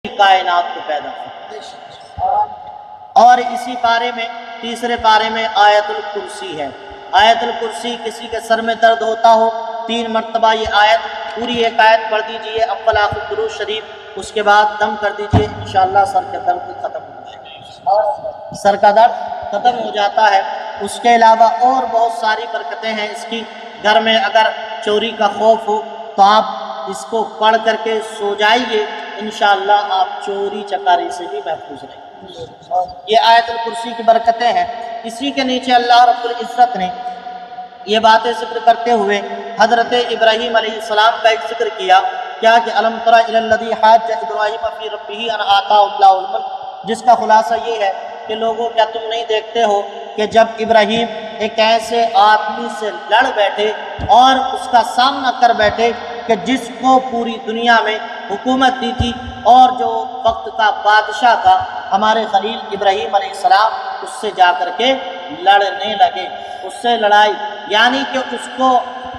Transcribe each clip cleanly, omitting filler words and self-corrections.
کائنات کو پیدا کیا۔ اور اسی پارے میں تیسرے پارے میں آیت الکرسی ہے۔ آیت الکرسی کسی کے سر میں درد ہوتا ہو 3 مرتبہ یہ آیت پوری ایک آیت پڑھ دیجئے، اول آخر درود شریف، اس کے بعد دم کر دیجئے، انشاءاللہ سر کا درد ختم ہو جائے گا، سر کا درد ختم ہو جاتا ہے۔ اس کے علاوہ اور بہت ساری برکتیں ہیں اس کی۔ گھر میں اگر چوری کا خوف ہو تو آپ اس کو پڑھ کر کے سو جائیے، انشاءاللہ آپ چوری چکاری سے بھی محفوظ رہیں گے۔ یہ آیت الکرسی کی برکتیں ہیں۔ اسی کے نیچے اللہ رب العزت نے یہ باتیں ذکر کرتے ہوئے حضرت ابراہیم علیہ السلام کا ایک ذکر کیا، کیا کہ الم تر الی الذی حاج ابراہیم فی ربہ ان آتاہ اللہ الملک، جس کا خلاصہ یہ ہے کہ لوگوں کیا تم نہیں دیکھتے ہو کہ جب ابراہیم ایک ایسے آدمی سے لڑ بیٹھے اور اس کا سامنا کر بیٹھے کہ جس کو پوری دنیا میں حکومت دی تھی اور جو وقت کا بادشاہ تھا ہمارے خلیل ابراہیم علیہ السلام، اس سے جا کر کے لڑنے لگے، اس سے لڑائی، یعنی کہ اس کو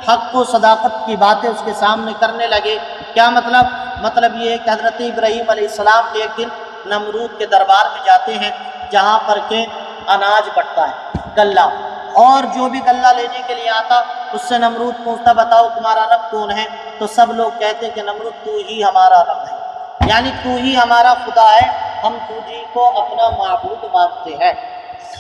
حق و صداقت کی باتیں اس کے سامنے کرنے لگے۔ کیا مطلب؟ مطلب یہ ہے کہ حضرت ابراہیم علیہ السلام ایک دن نمرود کے دربار میں جاتے ہیں جہاں پر کہ اناج بٹتا ہے، غلہ، اور جو بھی غلہ لینے کے لیے آتا اس سے نمرود پوچھتا بتاؤ تمہارا رب کون ہے؟ تو سب لوگ کہتے کہ نمرود تو ہی ہمارا رب ہے، یعنی تو ہی ہمارا خدا ہے، ہم تجھی کو اپنا معبود مانتے ہیں۔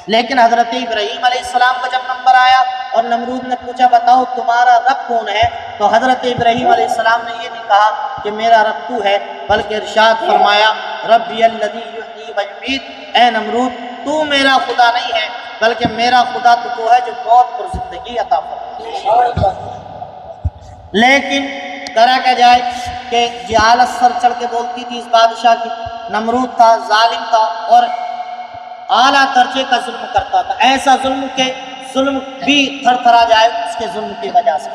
لیکن حضرت ابراہیم علیہ السلام کا جب نمبر آیا اور نمرود نے پوچھا بتاؤ تمہارا رب کون ہے، تو حضرت ابراہیم علیہ السلام نے یہ نہیں کہا کہ میرا رب تو ہے، بلکہ ارشاد فرمایا ربی الذی یحیی و یمیت، اے نمرود تو میرا خدا نہیں ہے بلکہ میرا خدا تو وہ ہے جو موت پر زندگی عطا فرماتا ہے۔ لیکن کرا کیا جائے کہ جہالت سر چڑھ کے بولتی تھی اس بادشاہ کی۔ نمرود تھا، ظالم تھا اور اعلیٰ درجے کا ظلم کرتا تھا، ایسا ظلم کہ ظلم بھی تھر تھرا جائے اس کے ظلم کی وجہ سے۔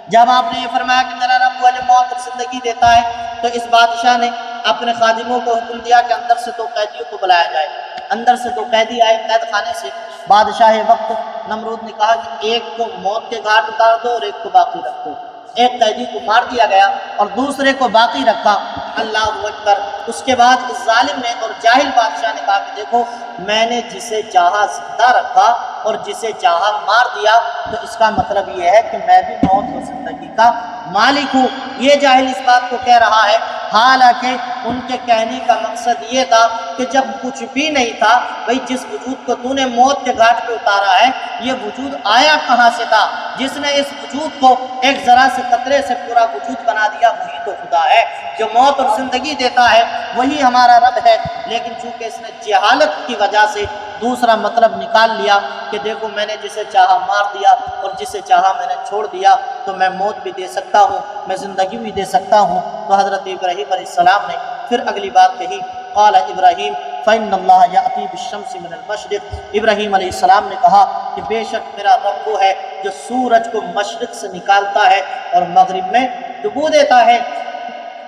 جب آپ نے یہ فرمایا کہ میرا رب وہ جو موت پر زندگی دیتا ہے، تو اس بادشاہ نے اپنے خادموں کو حکم دیا کہ اندر سے 2 قیدیوں کو بلایا جائے۔ اندر سے 2 قیدی آئے قید خانے سے۔ بادشاہ وقت نمرود نے کہا کہ ایک کو موت کے گھاٹ اتار دو اور ایک کو باقی رکھ دو۔ ایک قیدی کو مار دیا گیا اور دوسرے کو باقی رکھا۔ اللہ اکبر۔ اس کے بعد اس ظالم نے اور جاہل بادشاہ نے کہا کہ دیکھو میں نے جسے چاہا زندہ رکھا اور جسے چاہا مار دیا، تو اس کا مطلب یہ ہے کہ میں بھی موت اور زندگی کا مالک ہوں۔ یہ جاہل اس بات کو کہہ رہا ہے، حالانکہ ان کے کہنے کا مقصد یہ تھا کہ جب کچھ بھی نہیں تھا، بھئی جس وجود کو تو نے موت کے گھاٹ پہ اتارا ہے یہ وجود آیا کہاں سے تھا؟ جس نے اس وجود کو ایک ذرا سے قطرے سے پورا وجود بنا دیا وہی تو خدا ہے، جو موت اور زندگی دیتا ہے وہی ہمارا رب ہے۔ لیکن چونکہ اس نے جہالت کی وجہ سے دوسرا مطلب نکال لیا کہ دیکھو میں نے جسے چاہا مار دیا اور جسے چاہا میں نے چھوڑ دیا، تو میں موت بھی دے سکتا ہوں، میں زندگی بھی دے سکتا ہوں۔ تو حضرت ابراہیم علیہ السلام نے پھر اگلی بات کہی، قال ابراہیم فإن اللہ یأتی بالشمس من المشرق، ابراہیم علیہ السلام نے کہا کہ بے شک میرا رب وہ ہے جو سورج کو مشرق سے نکالتا ہے اور مغرب میں ڈبو دیتا ہے۔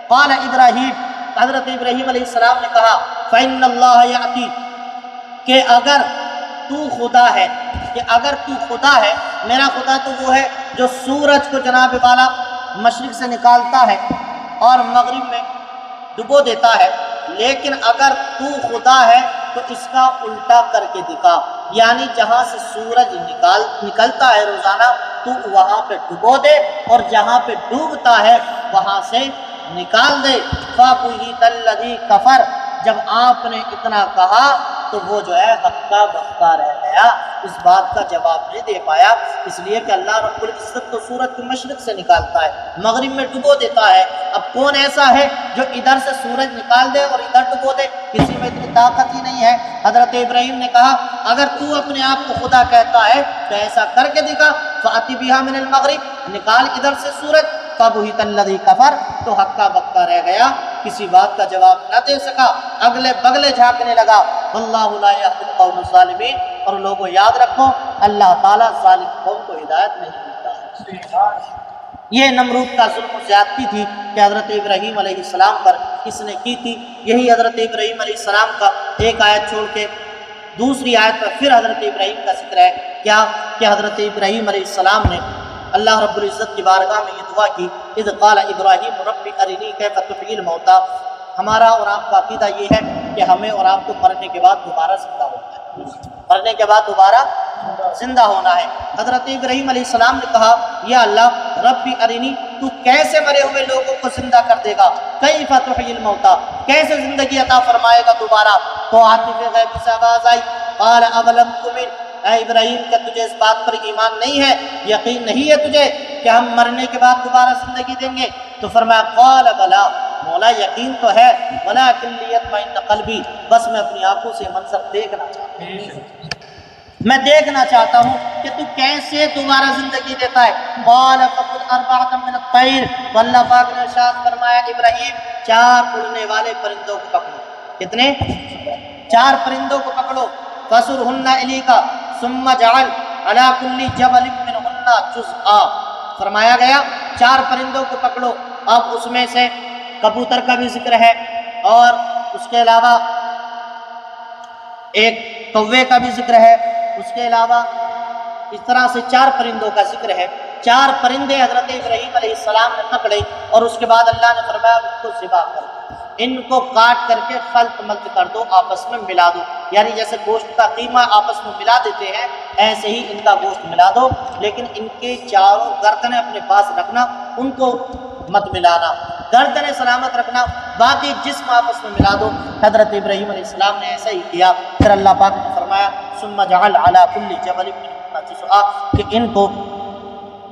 قال ابراہیم، حضرت ابراہیم علیہ السلام نے کہا فإن اللہ یأتی، کہ اگر تو خدا ہے، کہ اگر تو خدا ہے، میرا خدا تو وہ ہے جو سورج کو جناب والا مشرق سے نکالتا ہے اور مغرب میں ڈبو دیتا ہے، لیکن اگر تو خدا ہے تو اس کا الٹا کر کے دکھا، یعنی جہاں سے سورج نکلتا ہے روزانہ تو وہاں پہ ڈبو دے اور جہاں پہ ڈوبتا ہے وہاں سے نکال دے۔ فَبُهِتَ الَّذِي كَفَرَ، جب آپ نے اتنا کہا تو وہ جو ہے ہکا بکا رہ گیا، اس بات کا جواب نہیں دے پایا، اس لیے کہ اللہ رب العزت تو سورج کو مشرق سے نکالتا ہے، مغرب میں ڈبو دیتا ہے۔ اب کون ایسا ہے جو ادھر سے سورج نکال دے اور ادھر ڈبو دے؟ کسی میں اتنی طاقت ہی نہیں ہے۔ حضرت ابراہیم نے کہا اگر تو اپنے آپ کو خدا کہتا ہے تو ایسا کر کے دکھا، فَأْتِ بِهَا مِنَ الْمَغْرِبِ، نکال ادھر سے سورج۔ فَبُهِتَ الَّذِي كَفَرَ، تو ہکا بکا رہ گیا، کسی بات کا جواب نہ دے سکا، اگلے بگلے جھانکنے لگا۔ وَاللَّهُ لَا يَهْدِي الْقَوْمَ الظَّالِمِينَ، اور لوگوں یاد رکھو اللہ تعالیٰ ظالم قوم کو ہدایت نہیں دیتا ہے۔ یہ نمرود کا ظلم و زیادتی تھی کہ حضرت ابراہیم علیہ السلام پر اس نے کی تھی۔ یہی حضرت ابراہیم علیہ السلام کا ایک آیت چھوڑ کے دوسری آیت پر پھر حضرت ابراہیم کا ذکر ہے، کیا کہ حضرت ابراہیم علیہ السلام نے اللہ رب العزت کی بارگاہ میں یہ دعا کی، اذ قال ابراہیم رب ارنی کیف تحیی الموتی، ہمارا اور آپ کا عقیدہ یہ ہے کہ ہمیں اور آپ کو مرنے کے بعد دوبارہ زندہ ہونا ہے، مرنے کے بعد دوبارہ زندہ ہونا ہے۔ حضرت ابراہیم علیہ السلام نے کہا یا اللہ ربی ارینی، تو کیسے مرے ہوئے لوگوں کو زندہ کر دے گا، کیف تحیی الموتیٰ، کیسے زندگی عطا فرمائے گا دوبارہ؟ تو عاطف غیبی سے آواز آئی، قال اولم تؤمن، اے ابراہیم کیا تجھے اس بات پر ایمان نہیں ہے، یقین نہیں ہے تجھے کہ ہم مرنے کے بعد دوبارہ زندگی دیں گے؟ تو فرمایا قال بلا، مولا یقین تو ہے، ولکن لیطمئن قلبی، بس میں اپنی آنکھوں سے منظر دیکھنا چاہتا ہوں، میں دیکھنا چاہتا ہوں کہ تو کیسے دوبارہ زندگی دیتا ہے۔ قال فقل اربعۃ من الطیر، تو اللہ پاک نے ارشاد فرمایا ابراہیم 4 اڑنے والے پرندوں کو پکڑو۔ کتنے؟ 4 پرندوں کو پکڑو۔ فَسُرْهُنَّ إِلَيْكَ ثُمَّ اجْعَلْ عَلَى كُلِّ جَبَلٍ مِّنْهُنَّ جُزْءًا، فرمایا گیا 4 پرندوں کو پکڑو۔ اب اس میں سے کبوتر کا بھی ذکر ہے اور اس کے علاوہ ایک کوے کا بھی ذکر ہے، اس کے علاوہ اس طرح سے 4 پرندوں کا ذکر ہے۔ 4 پرندے حضرت ابراہیم علیہ السلام نے پکڑے اور اس کے بعد اللہ نے فرمایا ان کو ذبح کر دو، ان کو کاٹ کر کے خلط ملط کر دو، آپس میں ملا دو، یعنی جیسے گوشت کا قیمہ آپس میں ملا دیتے ہیں ایسے ہی ان کا گوشت ملا دو، لیکن ان کے چاروں گردنیں اپنے پاس رکھنا، ان کو مت ملانا، گردنیں سلامت رکھنا، باقی جسم آپس میں ملا دو۔ حضرت ابراہیم علیہ السلام نے ایسا ہی کیا۔ پھر اللہ پاک نے فرمایا ثم جعل علی کل جبل منهن جزءا، کہ ان کو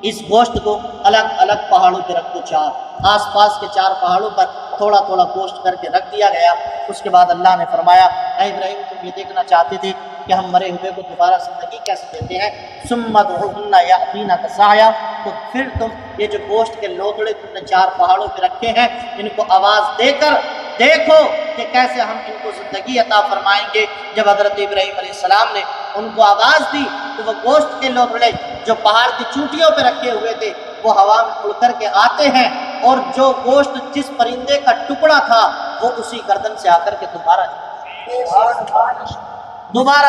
اس گوشت کو الگ الگ پہاڑوں پہ رکھ دو، 4 آس پاس کے 4 پہاڑوں پر تھوڑا تھوڑا گوشت کر کے رکھ دیا گیا۔ اس کے بعد اللہ نے فرمایا اے ابراہیم تم یہ دیکھنا چاہتے تھے کہ ہم مرے ہوئے کو دوبارہ زندگی کیسے دیتے ہیں، ثم ادعوهن یأتینک سعیا، تو پھر تم یہ جو گوشت کے لوتھڑے تم نے 4 پہاڑوں پہ رکھے ہیں ان کو آواز دے کر دیکھو کہ کیسے ہم ان کو زندگی عطا فرمائیں گے۔ جب حضرت ابراہیم علیہ السلام نے ان کو آواز دی تو وہ گوشت کے لوتھڑے جو پہاڑ کی چوٹیوں پہ رکھے ہوئے تھے وہ ہوا میں اڑ کر کے آتے ہیں، اور جو گوشت جس پرندے کا ٹکڑا تھا وہ اسی گردن سے آ کر کے دوبارہ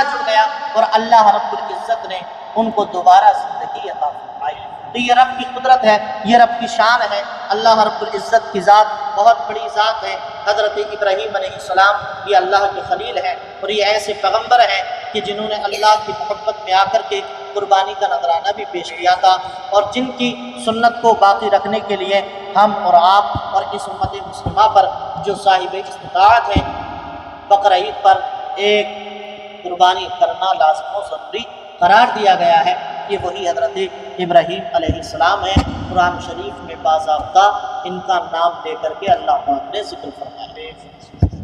جڑ گیا، اور اللہ رب العزت نے ان کو دوبارہ زندگی عطا فرمائی۔ تو یہ رب کی قدرت ہے، یہ رب کی شان ہے، اللہ رب العزت کی ذات بہت بڑی ذات ہے۔ حضرت ابراہیم علیہ السلام یہ اللہ کے خلیل ہیں، اور یہ ایسے پیغمبر ہیں کہ جنہوں نے اللہ کی محبت میں آ کر کے قربانی کا نذرانہ بھی پیش کیا تھا، اور جن کی سنت کو باقی رکھنے کے لیے ہم اور آپ اور اس امت مسلمہ پر جو صاحب استطاعت ہیں بقرہ عید پر ایک قربانی کرنا لازم و ضروری قرار دیا گیا ہے، یہ وہی حضرت ابراہیم علیہ السلام ہیں۔ قرآن شریف میں باضابطہ ان کا نام لے کر کے اللہ پاک نے ذکر فرمایا۔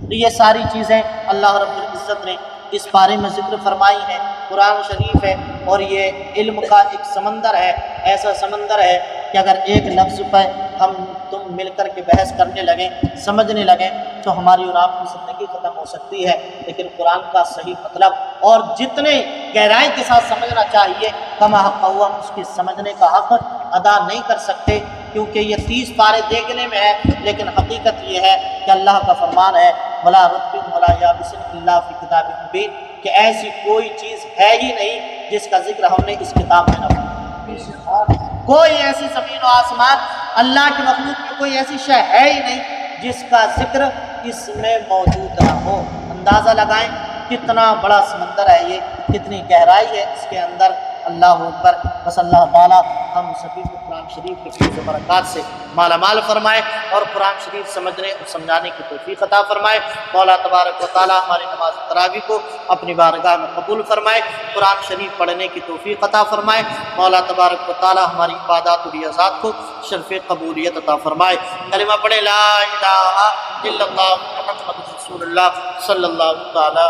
تو یہ ساری چیزیں اللہ رب العزت نے اس بارے میں ذکر فرمائی ہیں، قرآن شریف ہے، اور یہ علم کا ایک سمندر ہے، ایسا سمندر ہے کہ اگر ایک لفظ پہ ہم تم مل کر کے بحث کرنے لگیں، سمجھنے لگیں تو ہماری اور آپ کی زندگی ختم ہو سکتی ہے، لیکن قرآن کا صحیح مطلب اور جتنے گہرائی کے ساتھ سمجھنا چاہیے کما حق ہوا اس کی سمجھنے کا حق ادا نہیں کر سکتے، کیونکہ یہ 30 پارے دیکھنے میں ہے، لیکن حقیقت یہ ہے کہ اللہ کا فرمان ہے ولا رطب ولا یابس الا فی کتاب مبین، کہ ایسی کوئی چیز ہے ہی نہیں جس کا ذکر ہم نے اس کتاب میں نہ پڑھا۔ کوئی ایسی زمین و آسمان اللہ کی مخلوق میں کوئی ایسی شے ہے ہی نہیں جس کا ذکر اس میں موجود نہ ہو۔ اندازہ لگائیں کتنا بڑا سمندر ہے یہ، کتنی گہرائی ہے اس کے اندر۔ اللہ اکبر۔ بس اللہ تعالیٰ ہم سبھی کو قرآن شریف کے فیض و برکات سے مالا مال فرمائے اور قرآن شریف سمجھنے اور سمجھانے کی توفیق عطا فرمائے۔ مولا تبارک و تعالیٰ ہماری نماز تراویح کو اپنی بارگاہ میں قبول فرمائے، قرآن شریف پڑھنے کی توفیق عطا فرمائے۔ مولا تبارک و تعالیٰ ہماری عبادات و ریاضات کو شرف قبولیت عطا فرمائے۔ کلمہ پڑھے لا الہ الا اللہ محمد رسول اللہ صلی اللہ تعالیٰ